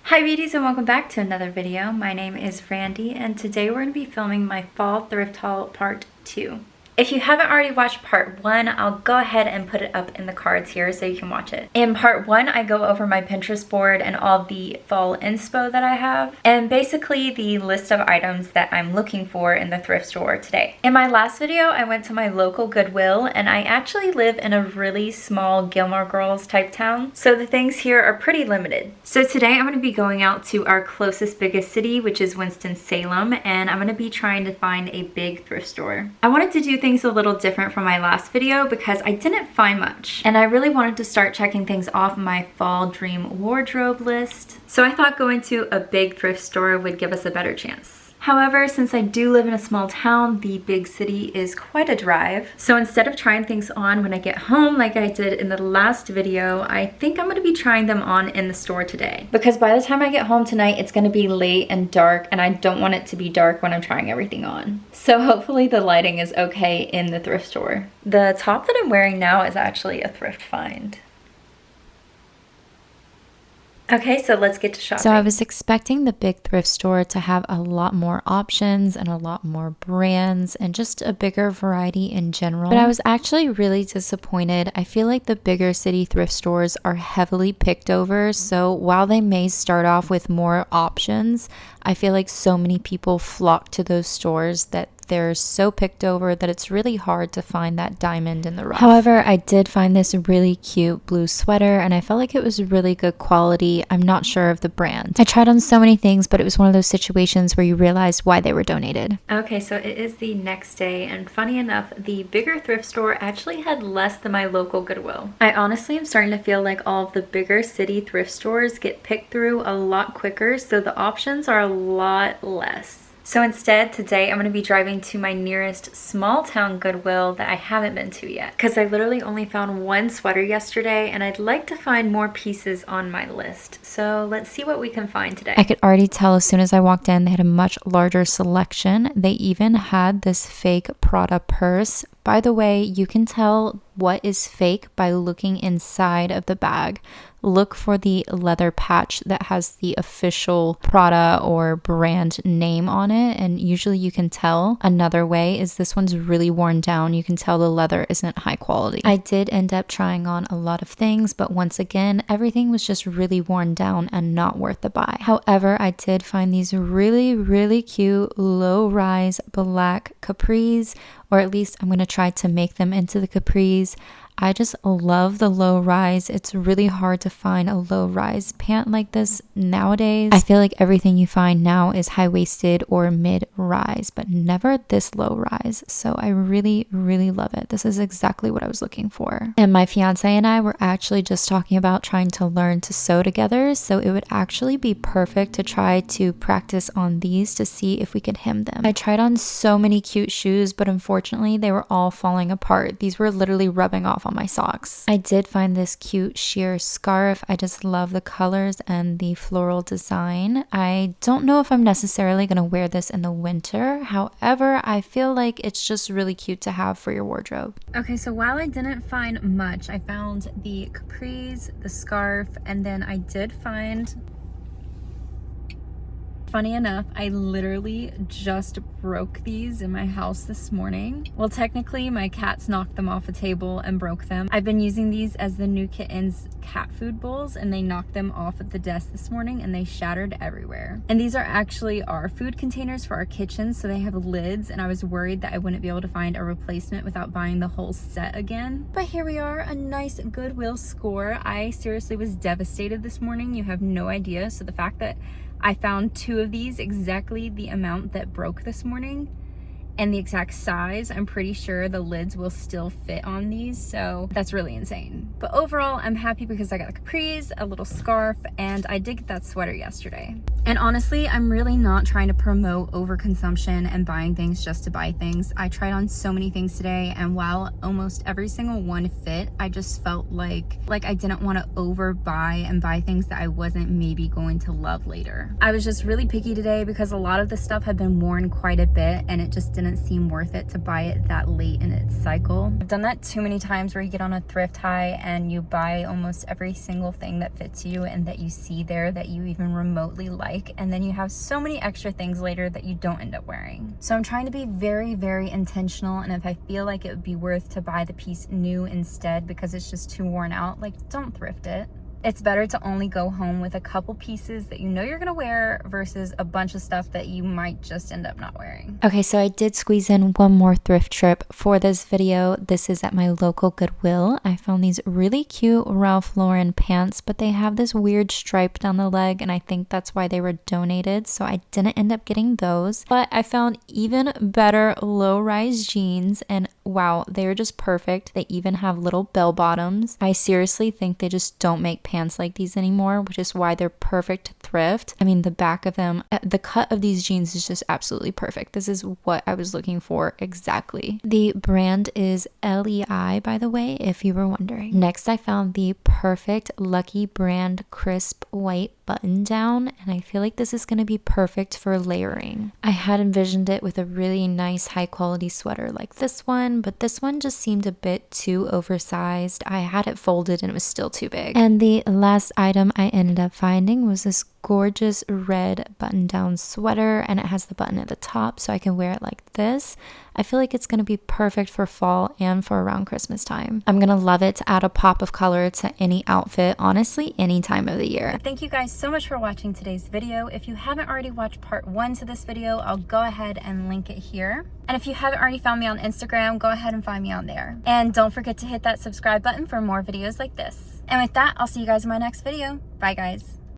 Hi beauties and welcome back to another video. My name is Randy and today we're going to be filming my fall thrift haul part 2. If you haven't already watched part 1, I'll go ahead and put it up in the cards here so you can watch it. In part 1, I go over my Pinterest board and all the fall inspo that I have, and basically the list of items that I'm looking for in the thrift store today. In my last video, I went to my local Goodwill, and I actually live in a really small Gilmore Girls type town, so the things here are pretty limited. So today I'm going to be going out to our closest biggest city, which is Winston-Salem, and I'm going to be trying to find a big thrift store. I wanted to do things a little different from my last video because I didn't find much, and I really wanted to start checking things off my fall dream wardrobe list. So I thought going to a big thrift store would give us a better chance. However, since I do live in a small town, the big city is quite a drive. So instead of trying things on when I get home like I did in the last video, I think I'm going to be trying them on in the store today. Because by the time I get home tonight, it's going to be late and dark, and I don't want it to be dark when I'm trying everything on. So hopefully the lighting is okay in the thrift store. The top that I'm wearing now is actually a thrift find. Okay, so let's get to shopping. So I was expecting the big thrift store to have a lot more options and a lot more brands and just a bigger variety in general. But I was actually really disappointed. I feel like the bigger city thrift stores are heavily picked over. So while they may start off with more options, I feel like so many people flock to those stores that they're so picked over that it's really hard to find that diamond in the rough. However, I did find this really cute blue sweater, and I felt like it was really good quality. I'm not sure of the brand. I tried on so many things, but it was one of those situations where you realize why they were donated. Okay, so it is the next day, and funny enough, the bigger thrift store actually had less than my local Goodwill. I honestly am starting to feel like all of the bigger city thrift stores get picked through a lot quicker, so the options are a lot less. So instead, today I'm going to be driving to my nearest small town Goodwill that I haven't been to yet. Because I literally only found one sweater yesterday, and I'd like to find more pieces on my list. So let's see what we can find today. I could already tell as soon as I walked in, they had a much larger selection. They even had this fake Prada purse. By the way, you can tell what is fake by looking inside of the bag. Look for the leather patch that has the official Prada or brand name on it, and usually you can tell. Another way is this one's really worn down. You can tell the leather isn't high quality. I did end up trying on a lot of things, but once again, everything was just really worn down and not worth the buy. However, I did find these really cute low-rise black capris, or at least I'm going to try to make them into the capris. I just love the low rise. It's really hard to find a low rise pant like this nowadays. I feel like everything you find now is high-waisted or mid-rise, but never this low rise. So I really love it. This is exactly what I was looking for. And my fiance and I were actually just talking about trying to learn to sew together. So it would actually be perfect to try to practice on these to see if we could hem them. I tried on so many cute shoes, but unfortunately they were all falling apart. These were literally rubbing off on my socks. I did find this cute sheer scarf. I just love the colors and the floral design. I don't know if I'm necessarily going to wear this in the winter. However, I feel like it's just really cute to have for your wardrobe. Okay, so while I didn't find much, I found the capris, the scarf, and then I did find... Funny enough, I literally just broke these in my house this morning. Well, technically, my cats knocked them off a table and broke them. I've been using these as the new kitten's cat food bowls, and they knocked them off at the desk this morning and they shattered everywhere. And these are actually our food containers for our kitchen, so they have lids, and I was worried that I wouldn't be able to find a replacement without buying the whole set again. But here we are, a nice Goodwill score. I seriously was devastated this morning. You have no idea. So the fact that I found 2 of these, exactly the amount that broke this morning, and the exact size, I'm pretty sure the lids will still fit on these, so that's really insane. But overall, I'm happy because I got the capris, a little scarf, and I did get that sweater yesterday. And honestly, I'm really not trying to promote overconsumption and buying things just to buy things. I tried on so many things today, and while almost every single one fit, I just felt like I didn't want to overbuy and buy things that I wasn't maybe going to love later. I was just really picky today because a lot of the stuff had been worn quite a bit, and it just didn't seem worth it to buy it that late in its cycle. I've done that too many times where you get on a thrift high and you buy almost every single thing that fits you and that you see there that you even remotely like, and then you have so many extra things later that you don't end up wearing. So I'm trying to be very, very intentional, and if I feel like it would be worth to buy the piece new instead because it's just too worn out, like, don't thrift it. It's better to only go home with a couple pieces that you know you're gonna wear versus a bunch of stuff that you might just end up not wearing. Okay, so I did squeeze in one more thrift trip for this video. This is at my local Goodwill. I found these really cute Ralph Lauren pants, but they have this weird stripe down the leg, and I think that's why they were donated, so I didn't end up getting those. But I found even better low-rise jeans, and wow, they're just perfect. They even have little bell bottoms. I seriously think they just don't make pants like these anymore, which is why they're perfect to thrift. I mean, the back of them, the cut of these jeans is just absolutely perfect. This is what I was looking for exactly. The brand is LEI, by the way, if you were wondering. Next, I found the perfect Lucky Brand crisp white button down, and I feel like this is going to be perfect for layering. I had envisioned it with a really nice high quality sweater like this one, but this one just seemed a bit too oversized. I had it folded and it was still too big. And the last item I ended up finding was this gorgeous red button down sweater, and it has the button at the top so I can wear it like this. I feel like it's going to be perfect for fall and for around Christmas time. I'm going to love it to add a pop of color to any outfit, honestly, any time of the year. Thank you guys so much for watching today's video. If you haven't already watched part 1 to this video, I'll go ahead and link it here. And if you haven't already found me on Instagram, go ahead and find me on there. And don't forget to hit that subscribe button for more videos like this. And with that, I'll see you guys in my next video. Bye guys.